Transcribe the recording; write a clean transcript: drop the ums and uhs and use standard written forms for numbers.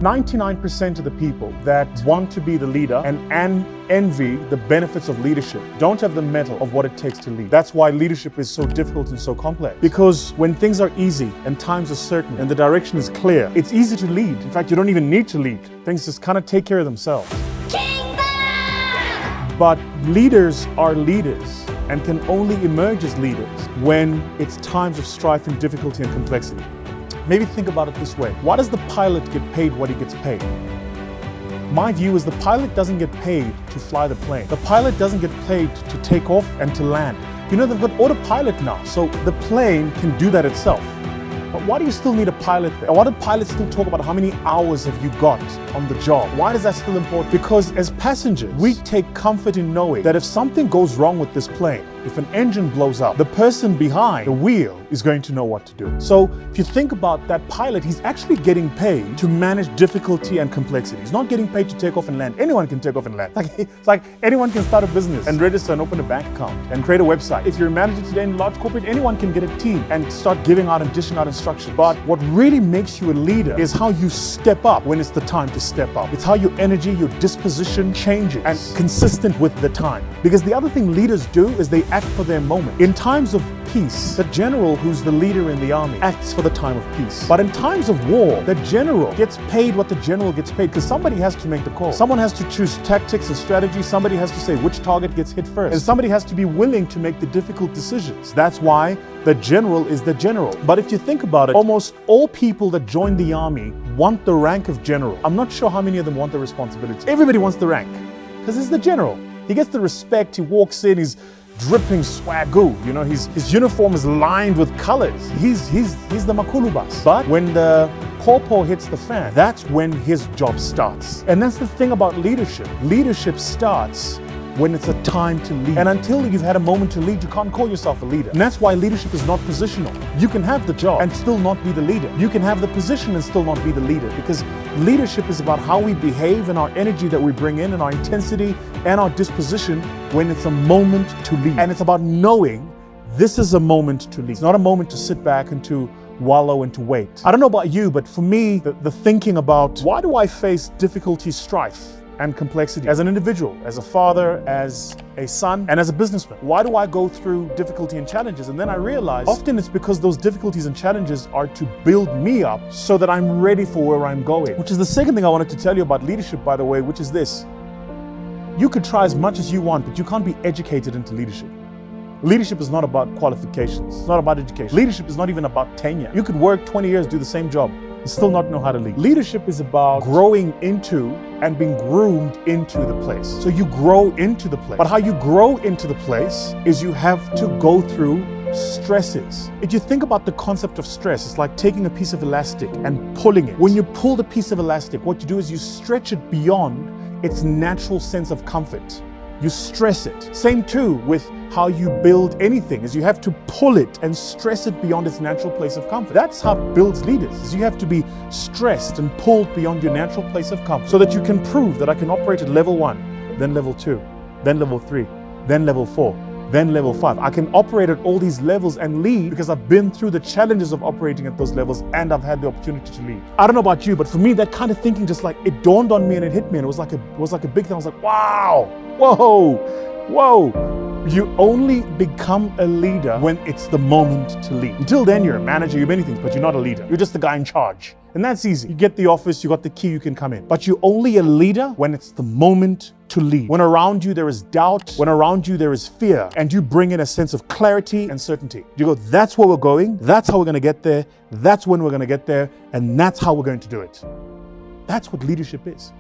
99% of the people that want to be the leader and envy the benefits of leadership don't have the mettle of what it takes to lead. That's why leadership is so difficult and so complex. Because when things are easy and times are certain and the direction is clear, it's easy to lead. In fact, you don't even need to lead. Things just kind of take care of themselves. But leaders are leaders and can only emerge as leaders when it's times of strife and difficulty and complexity. Maybe think about it this way. Why does the pilot get paid what he gets paid? My view is the pilot doesn't get paid to fly the plane. The pilot doesn't get paid to take off and to land. You know, they've got autopilot now, so the plane can do that itself. But why do you still need a pilot there? Why do pilots still talk about how many hours have you got on the job? Why is that still important? Because as passengers, we take comfort in knowing that if something goes wrong with this plane, if an engine blows up, the person behind the wheel is going to know what to do. So if you think about that pilot, he's actually getting paid to manage difficulty and complexity. He's not getting paid to take off and land. Anyone can take off and land. It's like anyone can start a business and register and open a bank account and create a website. If you're a manager today in a large corporate, anyone can get a team and start giving out and dishing out instructions. But what really makes you a leader is how you step up when it's the time to step up. It's how your energy, your disposition changes and consistent with the time. Because the other thing leaders do is they act for their moment. In times of peace, the general who's the leader in the army acts for the time of peace. But in times of war, the general gets paid what the general gets paid because somebody has to make the call. Someone has to choose tactics and strategy. Somebody has to say which target gets hit first. And somebody has to be willing to make the difficult decisions. That's why the general is the general. But if you think about it, almost all people that join the army want the rank of general. I'm not sure how many of them want the responsibility. Everybody wants the rank because he's the general. He gets the respect. He walks in, he's dripping swagoo. You know, his uniform is lined with colors. He's the Makulubas. But when the corporal hits the fan, that's when his job starts. And that's the thing about leadership. Leadership starts when it's a time to lead. And until you've had a moment to lead, you can't call yourself a leader. And that's why leadership is not positional. You can have the job and still not be the leader. You can have the position and still not be the leader, because leadership is about how we behave and our energy that we bring in and our intensity and our disposition when it's a moment to lead. And it's about knowing this is a moment to lead. It's not a moment to sit back and to wallow and to wait. I don't know about you, but for me, the thinking about why do I face difficulty, strife, and complexity as an individual, as a father, as a son, and as a businessman. Why do I go through difficulty and challenges? And then I realize often it's because those difficulties and challenges are to build me up so that I'm ready for where I'm going. Which is the second thing I wanted to tell you about leadership, by the way, which is this. You could try as much as you want, but you can't be educated into leadership. Leadership is not about qualifications. It's not about education. Leadership is not even about tenure. You could work 20 years, do the same job, and still not know how to lead. Leadership is about growing into and being groomed into the place. So you grow into the place. But how you grow into the place is you have to go through stresses. If you think about the concept of stress, it's like taking a piece of elastic and pulling it. When you pull the piece of elastic, what you do is you stretch it beyond its natural sense of comfort. You stress it. Same too with how you build anything, is you have to pull it and stress it beyond its natural place of comfort. That's how it builds leaders, is you have to be stressed and pulled beyond your natural place of comfort so that you can prove that I can operate at level 1, then level 2, then level 3, then level 4, then level 5. I can operate at all these levels and lead because I've been through the challenges of operating at those levels and I've had the opportunity to lead. I don't know about you, but for me, that kind of thinking just like, it dawned on me and it hit me and it was like a big thing. I was like, wow, whoa. You only become a leader when it's the moment to lead. Until then, you're a manager, you're anything, but you're not a leader. You're just the guy in charge. And that's easy. You get the office, you got the key, you can come in. But you're only a leader when it's the moment to lead. When around you there is doubt, when around you there is fear, and you bring in a sense of clarity and certainty. You go, that's where we're going, that's how we're gonna get there, that's when we're gonna get there, and that's how we're going to do it. That's what leadership is.